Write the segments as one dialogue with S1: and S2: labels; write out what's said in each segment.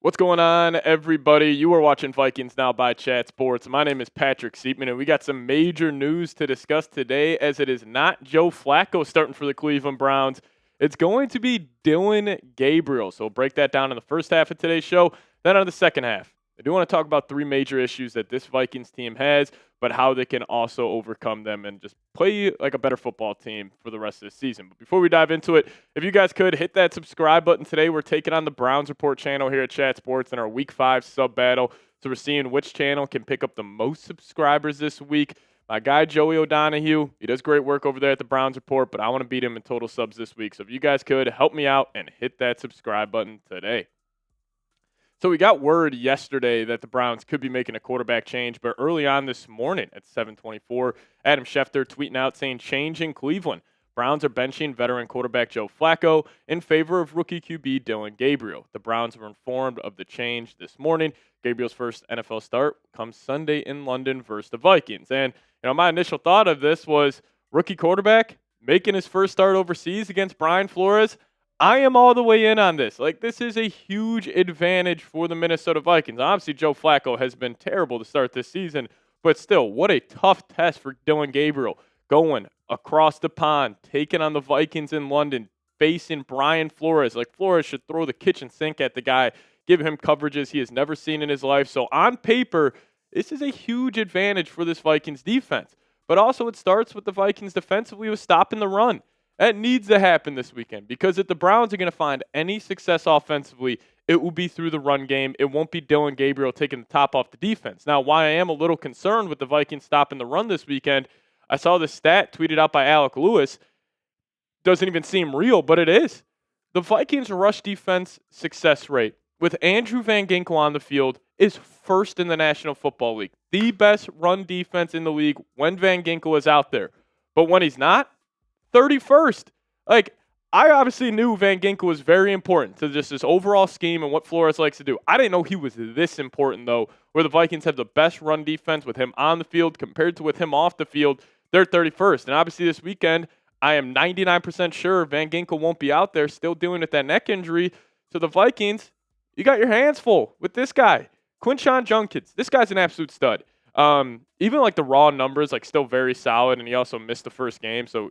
S1: What's going on, everybody? You are watching Vikings Now by Chat Sports. My name is Patrick Siepman, and we got some major news to discuss today, as it is not Joe Flacco starting for the Cleveland Browns. It's going to be Dillon Gabriel. So we'll break that down in the first half of today's show. Then on the second half, I do want to talk about three major issues that this Vikings team has, but how they can also overcome them and just play like a better football team for the rest of the season. But before we dive into it, if you guys could hit that subscribe button today. We're taking on the Browns Report channel here at Chat Sports in our Week 5 sub battle. So we're seeing which channel can pick up the most subscribers this week. My guy Joey O'Donohue, he does great work over there at the Browns Report, but I want to beat him in total subs this week. So if you guys could help me out and hit that subscribe button today. So we got word yesterday that the Browns could be making a quarterback change, but early on this morning at 7:24, Adam Schefter tweeting out saying change in Cleveland. Browns are benching veteran quarterback Joe Flacco in favor of rookie QB Dillon Gabriel. The Browns were informed of the change this morning. Gabriel's first NFL start comes Sunday in London versus the Vikings. And my initial thought of this was rookie quarterback making his first start overseas against Brian Flores. I am all the way in on this. This is a huge advantage for the Minnesota Vikings. Obviously, Joe Flacco has been terrible to start this season, but still, what a tough test for Dillon Gabriel. Going across the pond, taking on the Vikings in London, facing Brian Flores. Flores should throw the kitchen sink at the guy, give him coverages he has never seen in his life. So on paper, this is a huge advantage for this Vikings defense. But also it starts with the Vikings defensively with stopping the run. That needs to happen this weekend, because if the Browns are going to find any success offensively, it will be through the run game. It won't be Dillon Gabriel taking the top off the defense. Now, why I am a little concerned with the Vikings stopping the run this weekend, I saw this stat tweeted out by Alec Lewis. Doesn't even seem real, but it is. The Vikings rush defense success rate with Andrew Van Ginkel on the field is first in the National Football League. The best run defense in the league when Van Ginkel is out there. But when he's not, 31st. I obviously knew Van Ginkel was very important to just this overall scheme and what Flores likes to do. I didn't know he was this important, though, where the Vikings have the best run defense with him on the field compared to with him off the field. They're 31st. And obviously this weekend, I am 99% sure Van Ginkel won't be out there still dealing with that neck injury. So the Vikings, you got your hands full with this guy. Quinshon Judkins, this guy's an absolute stud. Even the raw numbers, still very solid, and he also missed the first game. So,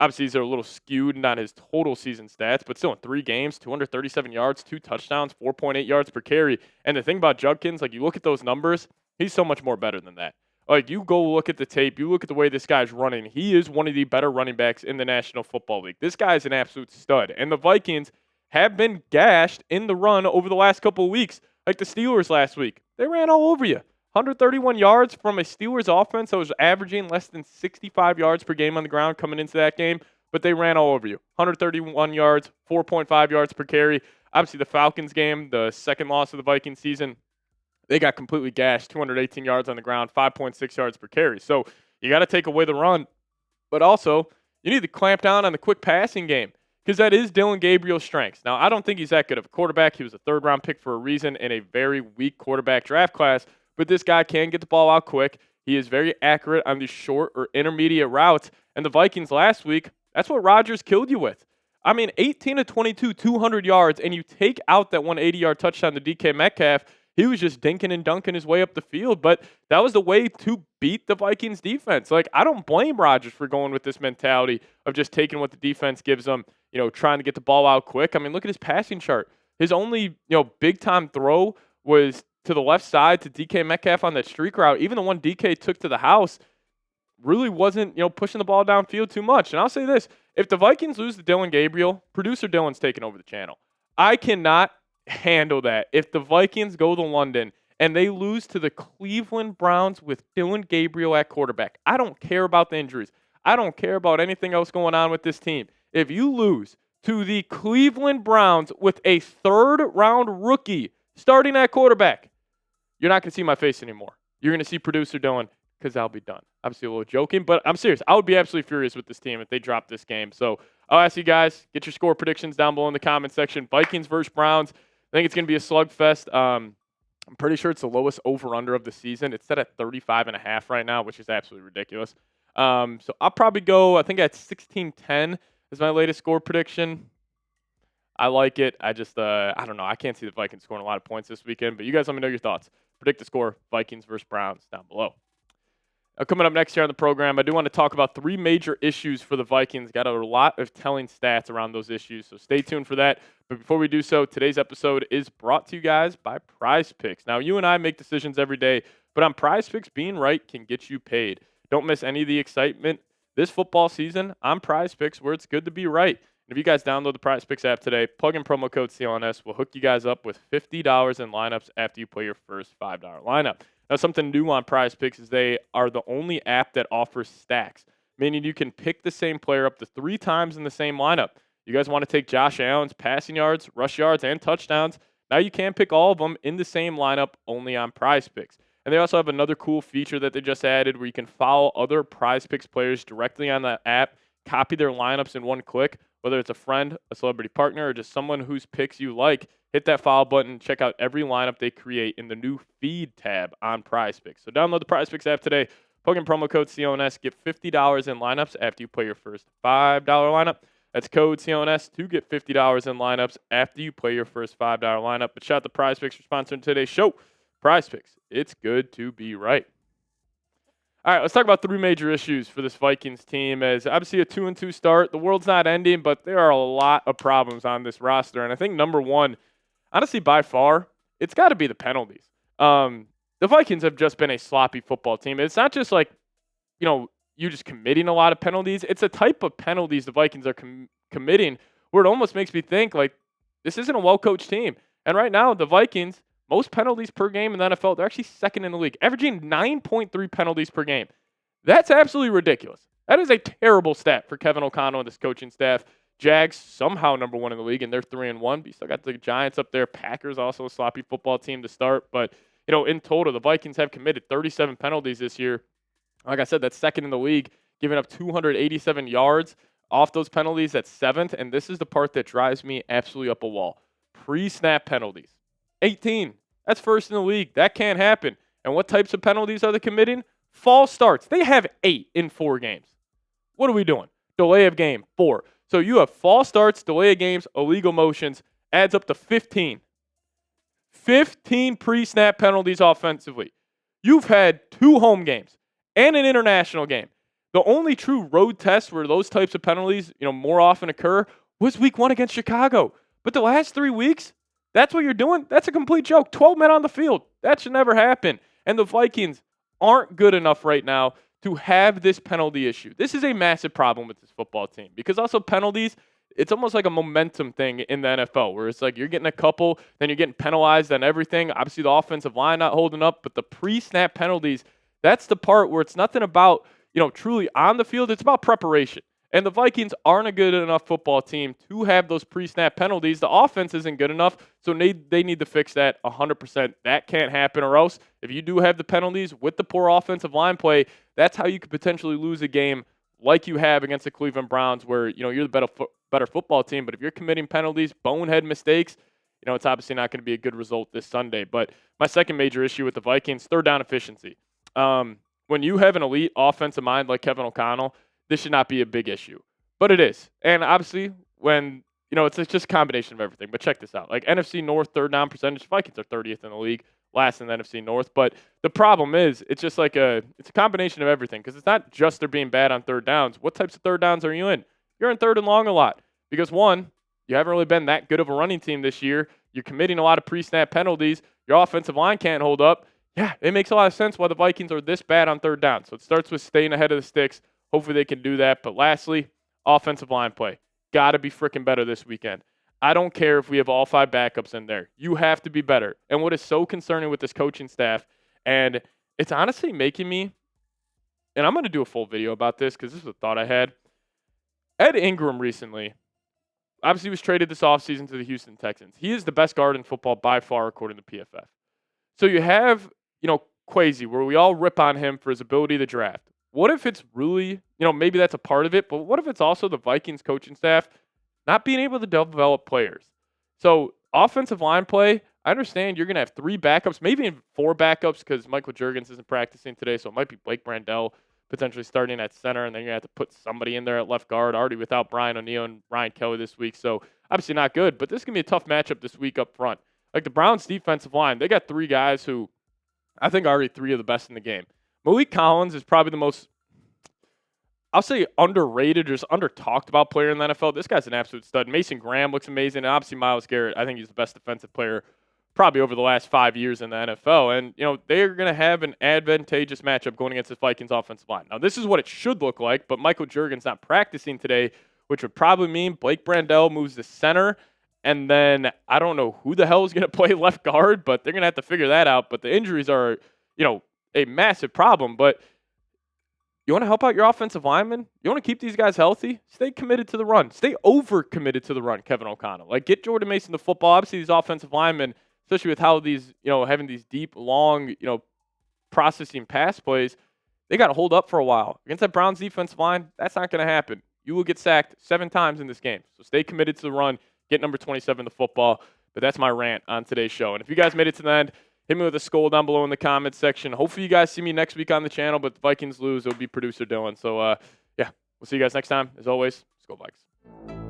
S1: obviously, these are a little skewed on his total season stats, but still in 3 games, 237 yards, 2 touchdowns, 4.8 yards per carry. And the thing about Judkins, you look at those numbers, he's so much more better than that. You go look at the tape, you look at the way this guy's running, he is one of the better running backs in the National Football League. This guy is an absolute stud. And the Vikings have been gashed in the run over the last couple of weeks. Like the Steelers last week, they ran all over you. 131 yards from a Steelers offense that was averaging less than 65 yards per game on the ground coming into that game, but they ran all over you. 131 yards, 4.5 yards per carry. Obviously, the Falcons game, the second loss of the Vikings season, they got completely gashed, 218 yards on the ground, 5.6 yards per carry. So you got to take away the run, but also you need to clamp down on the quick passing game, because that is Dillon Gabriel's strengths. Now, I don't think he's that good of a quarterback. He was a third-round pick for a reason in a very weak quarterback draft class, but this guy can get the ball out quick. He is very accurate on these short or intermediate routes. And the Vikings last week, that's what Rodgers killed you with. 18 to 22, 200 yards, and you take out that 180-yard touchdown to DK Metcalf. He was just dinking and dunking his way up the field, but that was the way to beat the Vikings defense. I don't blame Rodgers for going with this mentality of just taking what the defense gives him, trying to get the ball out quick. Look at his passing chart. His only, big-time throw was to the left side to DK Metcalf on that streak route. Even the one DK took to the house really wasn't, pushing the ball downfield too much. And I'll say this, if the Vikings lose to Dillon Gabriel, producer Dillon's taking over the channel. I cannot handle that. If the Vikings go to London and they lose to the Cleveland Browns with Dillon Gabriel at quarterback, I don't care about the injuries. I don't care about anything else going on with this team. If you lose to the Cleveland Browns with a third-round rookie starting at quarterback, you're not going to see my face anymore. You're going to see producer Dillon, because I'll be done. Obviously a little joking, but I'm serious. I would be absolutely furious with this team if they drop this game. So I'll ask you guys, get your score predictions down below in the comment section. Vikings versus Browns. I think it's going to be a slugfest. I'm pretty sure it's the lowest over-under of the season. It's set at 35.5 right now, which is absolutely ridiculous. So I'll probably go, I think at 16-10 is my latest score prediction. I like it. I just, I don't know. I can't see the Vikings scoring a lot of points this weekend, but you guys let me know your thoughts. Predict the score, Vikings versus Browns, down below. Coming up next here on the program, I do want to talk about 3 major issues for the Vikings. Got a lot of telling stats around those issues, so stay tuned for that. But before we do so, today's episode is brought to you guys by PrizePicks. Now, you and I make decisions every day, but on PrizePicks, being right can get you paid. Don't miss any of the excitement this football season on PrizePicks, where it's good to be right. And if you guys download the PrizePicks app today, plug in promo code CLNS. We'll hook you guys up with $50 in lineups after you play your first $5 lineup. Now, something new on PrizePicks is they are the only app that offers stacks, meaning you can pick the same player up to 3 times in the same lineup. You guys want to take Josh Allen's passing yards, rush yards, and touchdowns. Now you can pick all of them in the same lineup only on PrizePicks. And they also have another cool feature that they just added where you can follow other PrizePicks players directly on the app, copy their lineups in one click, whether it's a friend, a celebrity partner, or just someone whose picks you like. Hit that follow button and check out every lineup they create in the new feed tab on PrizePicks. So download the PrizePicks app today, plug in promo code CLNS, get $50 in lineups after you play your first $5 lineup. That's code CLNS to get $50 in lineups after you play your first $5 lineup. But shout out to PrizePicks for sponsoring today's show. PrizePicks, it's good to be right. All right, let's talk about 3 major issues for this Vikings team. As obviously a 2-2 start, the world's not ending, but there are a lot of problems on this roster. And I think number one, honestly, by far, it's got to be the penalties. The Vikings have just been a sloppy football team. It's not just like, you just committing a lot of penalties. It's a type of penalties the Vikings are committing where it almost makes me think like this isn't a well-coached team. And right now, the Vikings, most penalties per game in the NFL, they're actually second in the league, averaging 9.3 penalties per game. That's absolutely ridiculous. That is a terrible stat for Kevin O'Connell and this coaching staff. Jags somehow number 1 in the league, and they're 3-1. But you still got the Giants up there. Packers also a sloppy football team to start. But, in total, the Vikings have committed 37 penalties this year. Like I said, that's second in the league, giving up 287 yards off those penalties. That's 7th, and this is the part that drives me absolutely up a wall. Pre-snap penalties. 18. That's first in the league. That can't happen. And what types of penalties are they committing? False starts. They have 8 in 4 games. What are we doing? Delay of game, 4. So you have false starts, delay of games, illegal motions, adds up to 15. 15 pre-snap penalties offensively. You've had 2 home games and an international game. The only true road test where those types of penalties, more often occur was week 1 against Chicago. But the last 3 weeks, that's what you're doing? That's a complete joke. 12 men on the field. That should never happen. And the Vikings aren't good enough right now to have this penalty issue. This is a massive problem with this football team because also penalties, it's almost like a momentum thing in the NFL where it's like you're getting a couple, then you're getting penalized on everything. Obviously, the offensive line not holding up, but the pre-snap penalties, that's the part where it's nothing about, truly on the field. It's about preparation. And the Vikings aren't a good enough football team to have those pre-snap penalties. The offense isn't good enough, so they need to fix that 100%. That can't happen, or else if you do have the penalties with the poor offensive line play, that's how you could potentially lose a game like you have against the Cleveland Browns where, you're the better football team. But if you're committing penalties, bonehead mistakes, it's obviously not going to be a good result this Sunday. But my second major issue with the Vikings, third down efficiency. When you have an elite offensive mind like Kevin O'Connell, this should not be a big issue, but it is. And obviously, when, it's just a combination of everything. But check this out. Like NFC North third down percentage, Vikings are 30th in the league, last in the NFC North. But the problem is, it's just like it's a combination of everything because it's not just they're being bad on third downs. What types of third downs are you in? You're in third and long a lot because, one, you haven't really been that good of a running team this year. You're committing a lot of pre-snap penalties. Your offensive line can't hold up. Yeah, it makes a lot of sense why the Vikings are this bad on third down. So it starts with staying ahead of the sticks. Hopefully they can do that. But lastly, offensive line play. Got to be freaking better this weekend. I don't care if we have all 5 backups in there. You have to be better. And what is so concerning with this coaching staff, and it's honestly making me, and I'm going to do a full video about this because this is a thought I had. Ed Ingram recently, obviously was traded this offseason to the Houston Texans. He is the best guard in football by far according to PFF. So you have, Kwesi, where we all rip on him for his ability to draft. What if it's really, maybe that's a part of it, but what if it's also the Vikings coaching staff not being able to develop players? So offensive line play, I understand you're going to have 3 backups, maybe even 4 backups because Michael Juergens isn't practicing today, so it might be Blake Brandel potentially starting at center, and then you're going to have to put somebody in there at left guard, already without Brian O'Neill and Ryan Kelly this week. So obviously not good, but this is going to be a tough matchup this week up front. Like the Browns' defensive line, they got three guys who I think are already three of the best in the game. Malik Collins is probably the most, I'll say, underrated or just under-talked about player in the NFL. This guy's an absolute stud. Mason Graham looks amazing. And obviously, Myles Garrett, I think he's the best defensive player probably over the last 5 years in the NFL. And, they're going to have an advantageous matchup going against the Vikings offensive line. Now, this is what it should look like, but Michael Juergens not practicing today, which would probably mean Blake Brandel moves to center. And then I don't know who the hell is going to play left guard, but they're going to have to figure that out. But the injuries are, a massive problem. But you want to help out your offensive linemen? You want to keep these guys healthy? Stay committed to the run. Stay over-committed to the run, Kevin O'Connell. Like, get Jordan Mason the football. Obviously, these offensive linemen, especially with how these, having these deep, long, processing pass plays, they got to hold up for a while. Against that Browns defensive line, that's not going to happen. You will get sacked 7 times in this game. So stay committed to the run. Get number 27 the football. But that's my rant on today's show. And if you guys made it to the end, hit me with a SKOL down below in the comments section. Hopefully you guys see me next week on the channel, but the Vikings lose, it'll be producer Dillon. So, we'll see you guys next time. As always, SKOL Vikes.